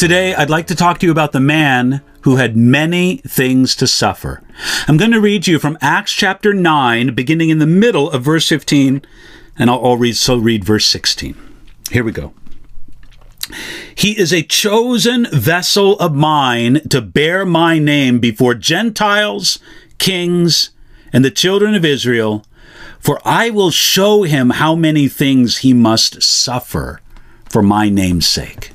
Today, I'd like to talk to you about the man who had many things to suffer. I'm going to read to you from Acts chapter 9, beginning in the middle of verse 15, and I'll read verse 16. Here we go. He is a chosen vessel of mine to bear my name before Gentiles, kings, and the children of Israel, for I will show him how many things he must suffer for my name's sake.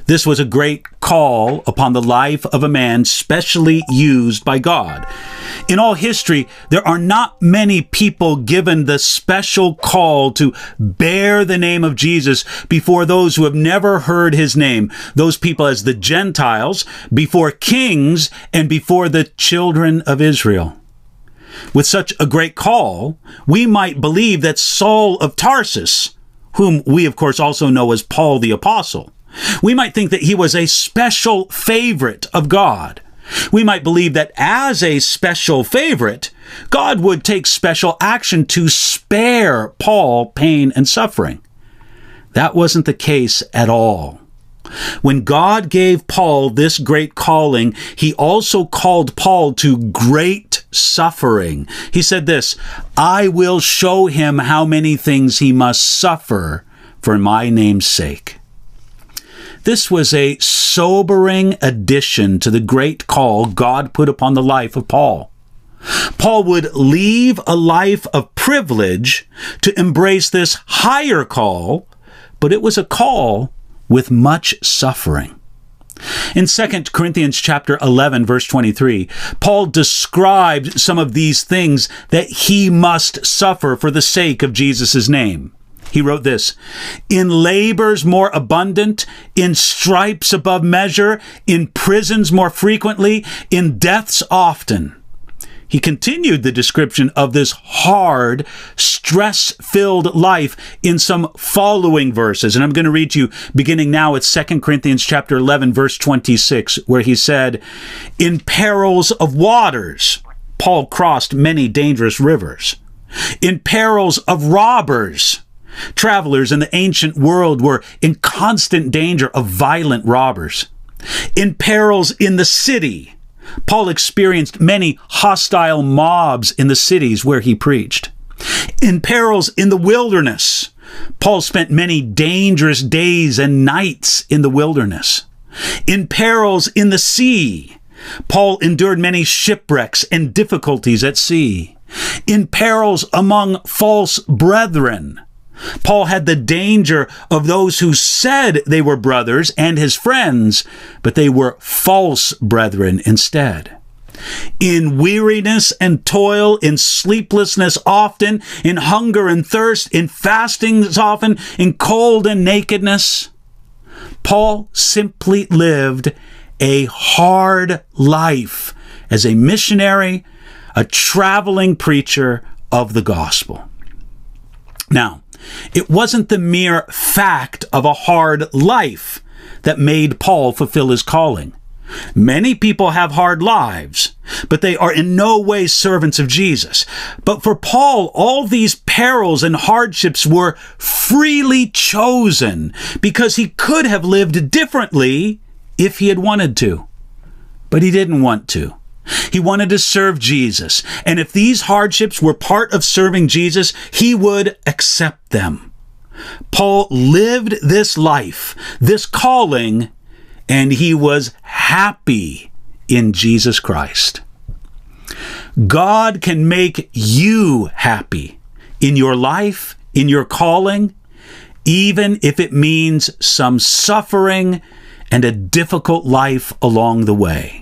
This was a great call upon the life of a man specially used by God. In all history, there are not many people given the special call to bear the name of Jesus before those who have never heard his name. Those people as the Gentiles, before kings, and before the children of Israel. With such a great call, we might believe that Saul of Tarsus, whom we of course also know as Paul the Apostle, we might think that he was a special favorite of God. We might believe that as a special favorite, God would take special action to spare Paul pain and suffering. That wasn't the case at all. When God gave Paul this great calling, he also called Paul to great suffering. He said this, I will show him how many things he must suffer for my name's sake. This was a sobering addition to the great call God put upon the life of Paul. Paul would leave a life of privilege to embrace this higher call, but it was a call with much suffering. In 2 Corinthians chapter 11, verse 23, Paul described some of these things that he must suffer for the sake of Jesus' name. He wrote this, in labors more abundant, in stripes above measure, in prisons more frequently, in deaths often. He continued the description of this hard, stress-filled life in some following verses. And I'm going to read to you beginning now at 2 Corinthians chapter 11, verse 26, where he said, in perils of waters, Paul crossed many dangerous rivers. In perils of robbers, travelers in the ancient world were in constant danger of violent robbers. In perils in the city, Paul experienced many hostile mobs in the cities where he preached. In perils in the wilderness, Paul spent many dangerous days and nights in the wilderness. In perils in the sea, Paul endured many shipwrecks and difficulties at sea. In perils among false brethren, Paul had the danger of those who said they were brothers and his friends, but they were false brethren instead. In weariness and toil, in sleeplessness often, in hunger and thirst, in fastings often, in cold and nakedness, Paul simply lived a hard life as a missionary, a traveling preacher of the gospel. Now, it wasn't the mere fact of a hard life that made Paul fulfill his calling. Many people have hard lives, but they are in no way servants of Jesus. But for Paul, all these perils and hardships were freely chosen because he could have lived differently if he had wanted to. But he didn't want to. He wanted to serve Jesus, and if these hardships were part of serving Jesus, he would accept them. Paul lived this life, this calling, and he was happy in Jesus Christ. God can make you happy in your life, in your calling, even if it means some suffering and a difficult life along the way.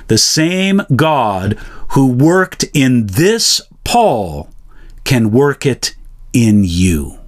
The same God who worked in this Paul can work it in you.